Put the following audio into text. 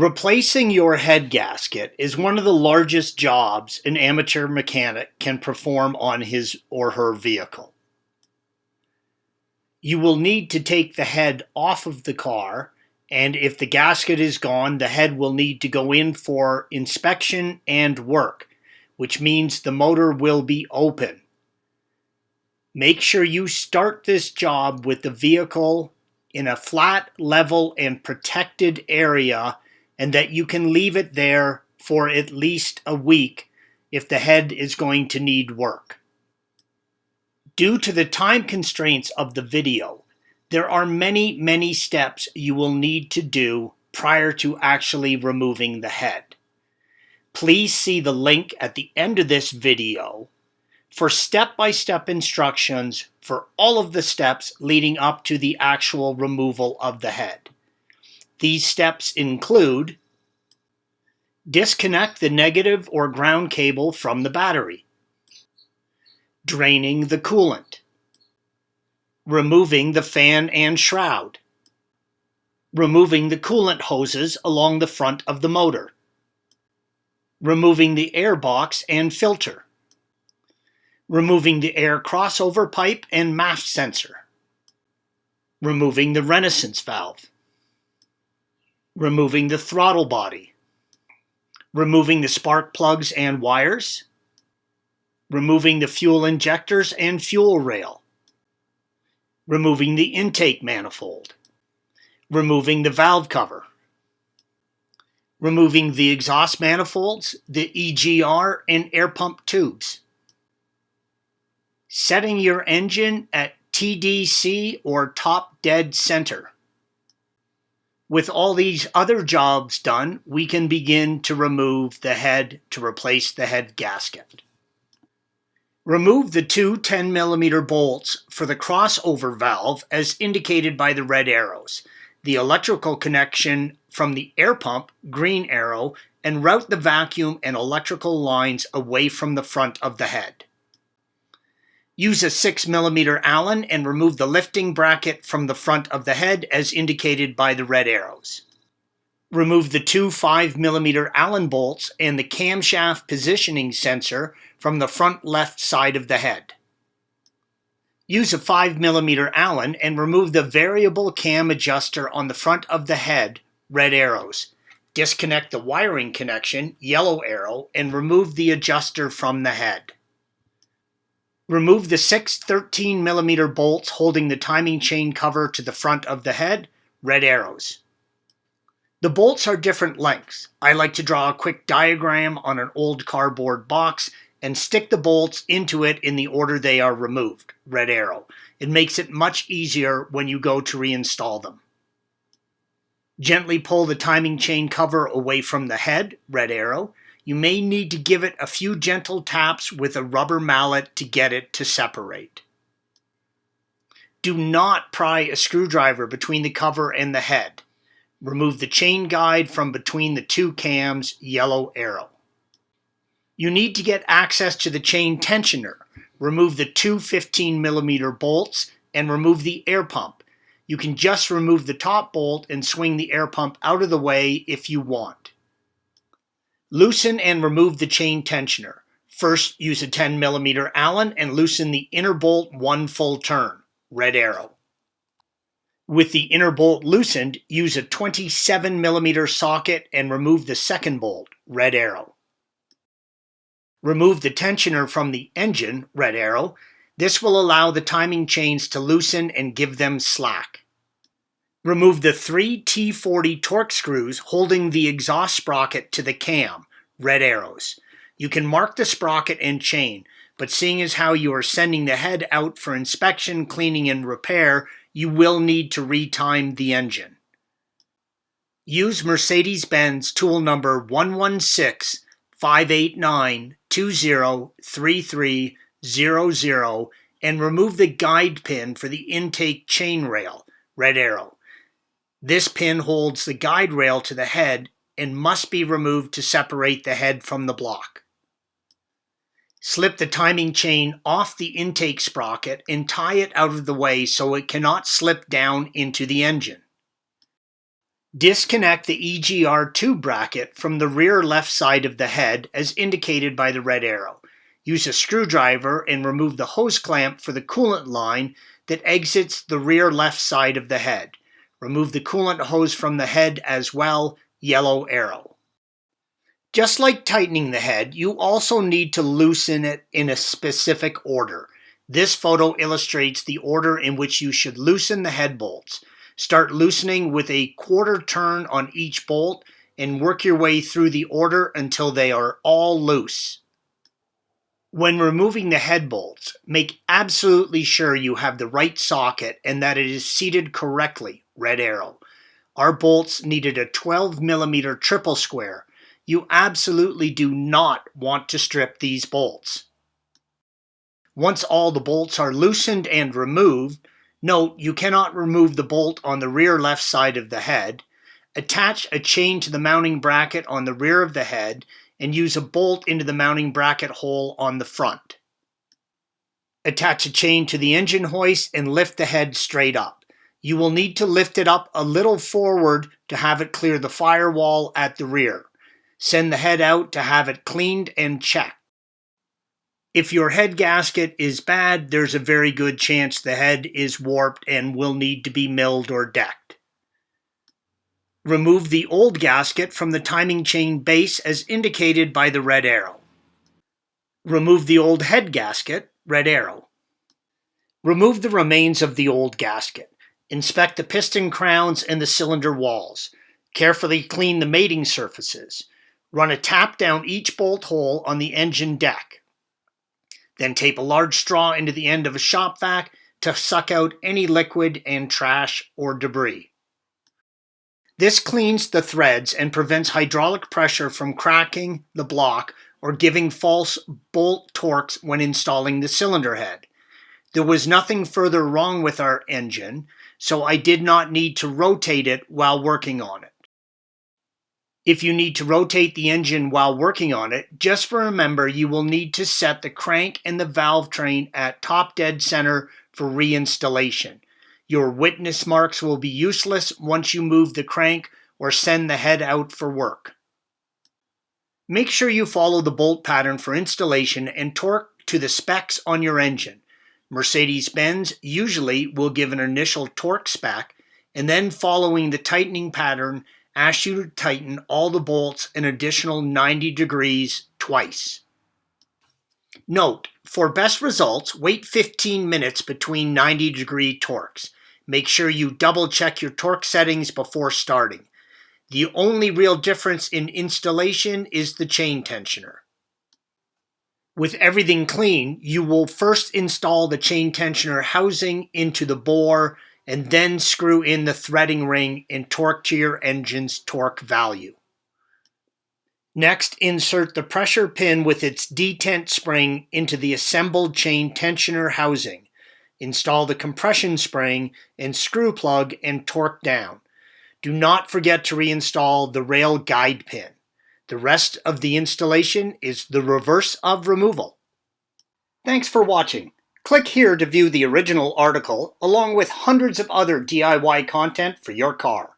Replacing your head gasket is one of the largest jobs an amateur mechanic can perform on his or her vehicle. You will need to take the head off of the car, and if the gasket is gone, the head will need to go in for inspection and work, which means the motor will be open. Make sure you start this job with the vehicle in a flat, level, and protected area, and that you can leave it there for at least a week if the head is going to need work. Due to the time constraints of the video, there are many steps you will need to do prior to actually removing the head. Please see the link at the end of this video for step-by-step instructions for all of the steps leading up to the actual removal of the head. These steps include: disconnect the negative or ground cable from the battery, draining the coolant, removing the fan and shroud, removing the coolant hoses along the front of the motor, removing the airbox and filter, removing the air crossover pipe and MAF sensor, removing the renaissance valve, removing the throttle body, removing the spark plugs and wires, removing the fuel injectors and fuel rail, removing the intake manifold, removing the valve cover, removing the exhaust manifolds, the EGR, and air pump tubes, setting your engine at TDC or top dead center. With all these other jobs done, we can begin to remove the head to replace the head gasket. Remove the two 10mm bolts for the crossover valve as indicated by the red arrows, the electrical connection from the air pump, green arrow, and route the vacuum and electrical lines away from the front of the head. Use a 6mm Allen and remove the lifting bracket from the front of the head as indicated by the red arrows. Remove the two 5mm Allen bolts and the camshaft positioning sensor from the front left side of the head. Use a 5mm Allen and remove the variable cam adjuster on the front of the head, red arrows. Disconnect the wiring connection, yellow arrow, and remove the adjuster from the head. Remove the 6 13mm bolts holding the timing chain cover to the front of the head, red arrows. The bolts are different lengths. I like to draw a quick diagram on an old cardboard box and stick the bolts into it in the order they are removed, red arrow. It makes it much easier when you go to reinstall them. Gently pull the timing chain cover away from the head, red arrow. You may need to give it a few gentle taps with a rubber mallet to get it to separate. Do not pry a screwdriver between the cover and the head. Remove the chain guide from between the two cams, yellow arrow. You need to get access to the chain tensioner. Remove the two 15mm bolts and remove the air pump. You can just remove the top bolt and swing the air pump out of the way if you want. Loosen and remove the chain tensioner. First, use a 10mm Allen and loosen the inner bolt one full turn, red arrow. With the inner bolt loosened, use a 27mm socket and remove the second bolt, red arrow. Remove the tensioner from the engine, red arrow. This will allow the timing chains to loosen and give them slack. Remove the 3 T40 torque screws holding the exhaust sprocket to the cam, red arrows. You can mark the sprocket and chain, but seeing as how you are sending the head out for inspection, cleaning, and repair, you will need to retime the engine. Use Mercedes-Benz tool number 116-589-20-3300 and remove the guide pin for the intake chain rail, red arrow. This pin holds the guide rail to the head and must be removed to separate the head from the block. Slip the timing chain off the intake sprocket and tie it out of the way so it cannot slip down into the engine. Disconnect the EGR2 bracket from the rear left side of the head as indicated by the red arrow. Use a screwdriver and remove the hose clamp for the coolant line that exits the rear left side of the head. Remove the coolant hose from the head as well, yellow arrow. Just like tightening the head, you also need to loosen it in a specific order. This photo illustrates the order in which you should loosen the head bolts. Start loosening with a quarter turn on each bolt and work your way through the order until they are all loose. When removing the head bolts, make absolutely sure you have the right socket and that it is seated correctly, red arrow. Our bolts needed a 12mm triple square. You absolutely do not want to strip these bolts. Once all the bolts are loosened and removed, note you cannot remove the bolt on the rear left side of the head. Attach a chain to the mounting bracket on the rear of the head and use a bolt into the mounting bracket hole on the front. Attach a chain to the engine hoist and lift the head straight up. You will need to lift it up a little forward to have it clear the firewall at the rear. Send the head out to have it cleaned and checked. If your head gasket is bad, there's a very good chance the head is warped and will need to be milled or decked. Remove the old gasket from the timing chain base as indicated by the red arrow. Remove the old head gasket, red arrow. Remove the remains of the old gasket. Inspect the piston crowns and the cylinder walls. Carefully clean the mating surfaces. Run a tap down each bolt hole on the engine deck. Then tape a large straw into the end of a shop vac to suck out any liquid and trash or debris. This cleans the threads and prevents hydraulic pressure from cracking the block or giving false bolt torques when installing the cylinder head. There was nothing further wrong with our engine, so I did not need to rotate it while working on it. If you need to rotate the engine while working on it, just remember you will need to set the crank and the valve train at top dead center for reinstallation. Your witness marks will be useless once you move the crank or send the head out for work. Make sure you follow the bolt pattern for installation and torque to the specs on your engine. Mercedes-Benz usually will give an initial torque spec and then following the tightening pattern ask you to tighten all the bolts an additional 90 degrees twice. Note, for best results, wait 15 minutes between 90-degree torques. Make sure you double check your torque settings before starting. The only real difference in installation is the chain tensioner. With everything clean, you will first install the chain tensioner housing into the bore and then screw in the threading ring and torque to your engine's torque value. Next, insert the pressure pin with its detent spring into the assembled chain tensioner housing. Install the compression spring and screw plug and torque down. Do not forget to reinstall the rail guide pin. The rest of the installation is the reverse of removal. Thanks for watching. Click here to view the original article along with hundreds of other DIY content for your car.